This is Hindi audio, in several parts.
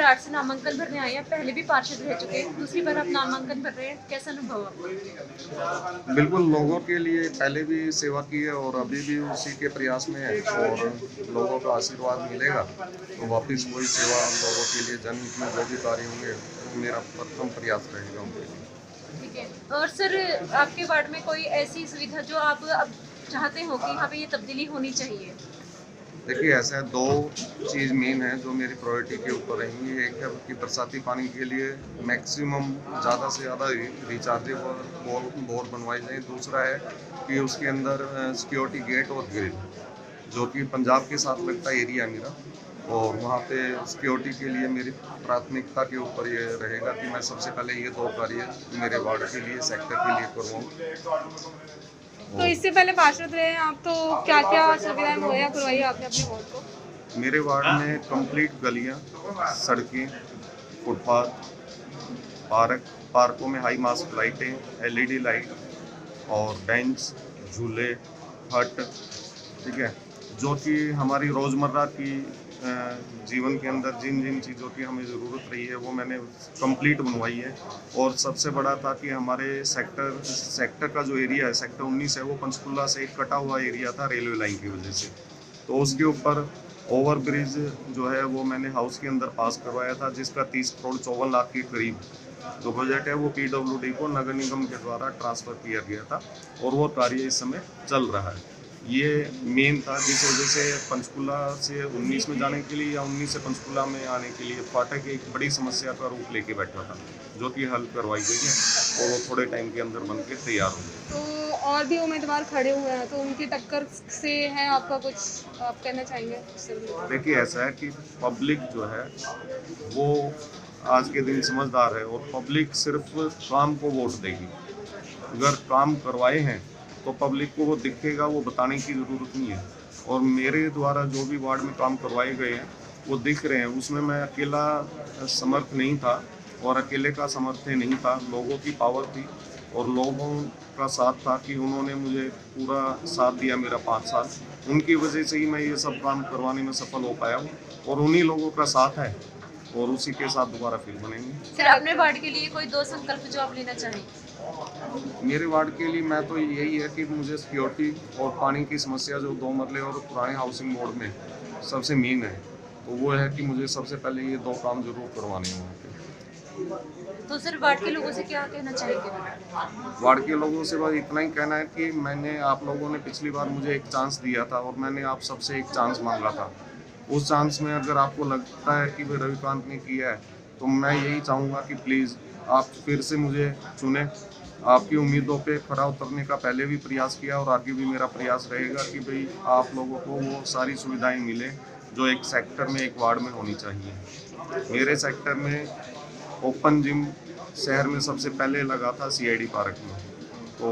8 से नामांकन भरने आए हैं, पहले भी पार्षद रह चुके हैं, दूसरी बार आप नामांकन भर रहे हैं, कैसा अनुभव आपका? बिल्कुल, लोगों के लिए पहले भी सेवा की है और अभी भी उसी के प्रयास में है और लोगों का आशीर्वाद मिलेगा तो वापस वही सेवा लोगों के लिए जनहित में जो भी कार्य होंगे वो मेरा प्रथम प्रयास रहेगा उनके लिए। ठीक है। और सर, आपके वार्ड में कोई ऐसी सुविधा जो आप अब चाहते हो कि यहाँ पे ये तब्दीली होनी चाहिए? देखिए, ऐसा है, दो चीज़ मेन है जो मेरी प्रायोरिटी के ऊपर रहेंगी। एक है कि बरसाती पानी के लिए मैक्सिमम ज़्यादा से ज़्यादा रिचार्जेबल बोर बनवाए जाएँ। दूसरा है कि उसके अंदर सिक्योरिटी गेट और ग्रिल, जो कि पंजाब के साथ लगता एरिया मेरा, और वहाँ पे सिक्योरिटी के लिए मेरी प्राथमिकता के ऊपर ये रहेगा कि मैं सबसे पहले ये दो कार्य मेरे वार्ड के लिए, सेक्टर के लिए करवाऊँ। तो इससे पहले पार्षद रहे हैं आप, तो क्या क्या सुविधाएं मुहैया करवाई आपने अपने वार्ड को? मेरे वार्ड में कंप्लीट गलियाँ, सड़कें, फुटपाथ, पार्कों में हाई मास्ट लाइटें, एलईडी लाइट और बेंच, झूले, हट, ठीक है, जो कि हमारी रोज़मर्रा की जीवन के अंदर जिन जिन चीज़ों की हमें ज़रूरत रही है वो मैंने कंप्लीट बनवाई है। और सबसे बड़ा था कि हमारे सेक्टर का जो एरिया है, सेक्टर 19 है, वो पंचकुला से एक कटा हुआ एरिया था रेलवे लाइन की वजह से, तो उसके ऊपर ओवर ब्रिज जो है वो मैंने हाउस के अंदर पास करवाया था, जिसका 30 करोड़ 54 लाख के करीब जो बजट है वो पीडब्ल्यूडी को नगर निगम के द्वारा ट्रांसफ़र किया गया था और वो कार्य इस समय चल रहा है। ये मेन था, जिस वजह से पंचकुला से 19 में जाने के लिए या 19 से पंचकुला में आने के लिए फाटक एक बड़ी समस्या का रूप लेके बैठा था, जो कि हल करवाई गई है और वो थोड़े टाइम के अंदर बन के तैयार हो गए। तो और भी उम्मीदवार खड़े हुए हैं, तो उनकी टक्कर से है आपका कुछ आप कहना चाहेंगे? देखिए, ऐसा है कि पब्लिक जो है वो आज के दिन समझदार है और पब्लिक सिर्फ काम को वोट देगी। अगर काम करवाए हैं तो पब्लिक को वो दिखेगा, वो बताने की ज़रूरत नहीं है। और मेरे द्वारा जो भी वार्ड में काम करवाए गए हैं वो दिख रहे हैं, उसमें मैं अकेला समर्थ नहीं था और अकेले का सामर्थ्य नहीं था, लोगों की पावर थी और लोगों का साथ था कि उन्होंने मुझे पूरा साथ दिया मेरा 5 साल। उनकी वजह से ही मैं ये सब काम करवाने में सफल हो पाया हूँ और उन्हीं लोगों का साथ है और उसी के साथ दोबारा फिर बनेंगे। सर, अपने वार्ड के लिए कोई 2 संकल्प जो आप लेना चाहें? मेरे वार्ड के लिए मैं तो यही है कि मुझे सिक्योरिटी और पानी की समस्या जो 2 मरले और पुराने हाउसिंग बोर्ड में सबसे मेन है, तो वो है कि मुझे सबसे पहले ये 2 काम जरूर करवाने हैं वहाँ पे। तो सर, वार्ड के लोगों से क्या कहना चाहेंगे? वार्ड के लोगों से बस इतना ही कहना है कि मैंने, आप लोगों ने पिछली बार मुझे एक चांस दिया था और मैंने आप सबसे एक चांस मांगा था। उस चांस में अगर आपको लगता है कि भाई रविकांत ने किया है, तो मैं यही चाहूँगा कि प्लीज़ आप फिर से मुझे चुनें। आपकी उम्मीदों पे खरा उतरने का पहले भी प्रयास किया और आगे भी मेरा प्रयास रहेगा कि भाई आप लोगों को वो सारी सुविधाएं मिले जो एक सेक्टर में, एक वार्ड में होनी चाहिए। मेरे सेक्टर में ओपन जिम शहर में सबसे पहले लगा था सीआईडी पार्क में, तो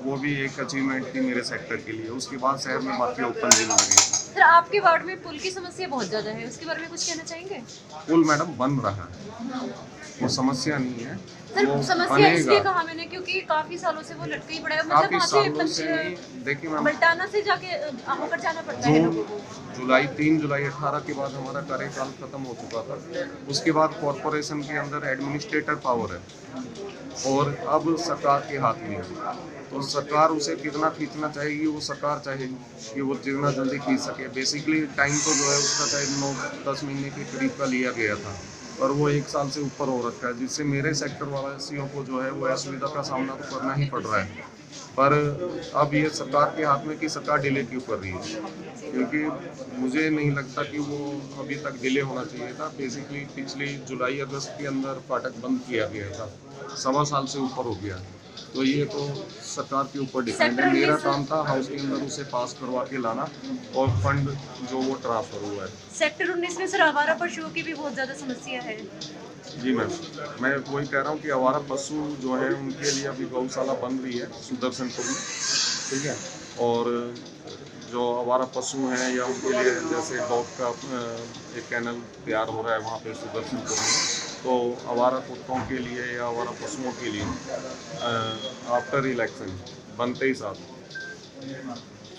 वो भी एक अचीवमेंट थी मेरे सेक्टर के लिए। उसके बाद शहर में बाकी ओपन जिम लगी थी। सर, आपके वार्ड में पुल की समस्या बहुत ज़्यादा है, उसके बारे में कुछ कहना चाहेंगे? पुल मैडम बन रहा है, वो समस्या नहीं है, सर, वो समस्या इसलिए बनेगा। कहा मैंने क्योंकि काफी सालों से वो लटका ही पड़ा है, काफी वहाँ सालों से से नहीं, देखिए मैम, बल्टाना से जाके होकर जाना पड़ता है लोगों को। 3 जुलाई 18 के बाद हमारा कार्यकाल खत्म हो चुका था। उसके बाद कॉरपोरेशन के अंदर एडमिनिस्ट्रेटर पावर है और अब सरकार के हाथ में है, तो सरकार उसे कितना खींचना चाहेगी वो सरकार चाहेगी कि वो जितना जल्दी खींच सके। बेसिकली टाइम तो जो है उसका चाहे 9-10 महीने के करीब का लिया गया था, पर वो 1 साल से ऊपर हो रखा है, जिससे मेरे सेक्टर वासियों को जो है वो असुविधा का सामना तो करना ही पड़ रहा है। पर अब ये सरकार के हाथ में कि सरकार डिले क्यों कर रही है, क्योंकि मुझे नहीं लगता कि वो अभी तक डिले होना चाहिए था। बेसिकली पिछली जुलाई अगस्त के अंदर फाटक बंद किया गया था, 1.25 साल से ऊपर हो गया, तो ये तो सरकार के ऊपर डिपेंड है। मेरा काम था हाउस के अंदर उसे पास करवा के लाना और फंड जो वो ट्रांसफर हुआ है। सेक्टर 19 में सर आवारा पशुओं की भी बहुत ज़्यादा समस्या है। जी मैम, मैं वही कह रहा हूँ कि आवारा पशु जो है उनके लिए अभी गौशाला बन रही है सुदर्शनपुर में, ठीक है, और जो आवारा पशु हैं या उनके लिए जैसे डॉग का एक कैनल तैयार हो रहा है वहाँ पे सुदर्शनपुर में, तो आवारा कुत्तों के लिए या आवारा पशुओं के लिए आफ्टर इलेक्शन बनते ही साथ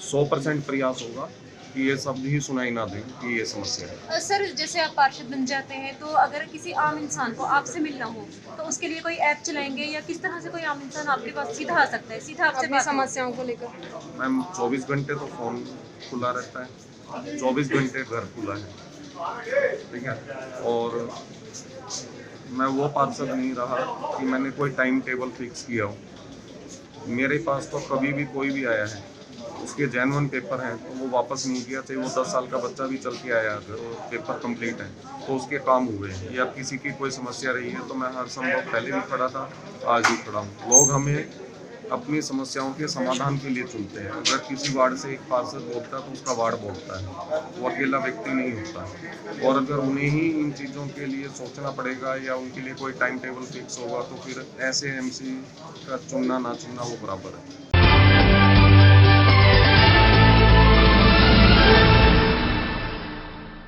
100% प्रयास होगा कि ये सब ही सुनाई ना दे कि ये समस्या है। सर जैसे आप पार्षद बन जाते हैं तो अगर किसी आम इंसान को आपसे मिलना हो तो उसके लिए कोई ऐप चलाएंगे या किस तरह से कोई आम इंसान आपके पास सीधा आ सकता है, सीधा आपसे अपनी बात समस्याओं को लेकर? मैम 24 घंटे तो फ़ोन खुला रहता है, 24 घंटे घर खुला है, ठीक है। और मैं वो पार्षद नहीं रहा कि मैंने कोई टाइम टेबल फिक्स किया हो। मेरे पास तो कभी भी कोई भी आया है, उसके जेन्युइन पेपर हैं तो वो वापस नहीं किया, चाहे वो 10 साल का बच्चा भी चल के आया, अगर वो पेपर कंप्लीट है तो उसके काम हुए हैं। या किसी की कोई समस्या रही है तो मैं हर संभव पहले भी खड़ा था, आज भी खड़ा हूँ। लोग हमें अपनी समस्याओं के समाधान के लिए चुनते हैं। अगर किसी वार्ड से एक पार्षद बोलता है तो उसका वार्ड बोलता है, वो अकेला व्यक्ति नहीं होता है। और अगर उन्हें ही इन चीज़ों के लिए सोचना पड़ेगा या उनके लिए कोई टाइम टेबल फिक्स होगा तो फिर ऐसे एमसी का चुनना ना चुनना वो बराबर है।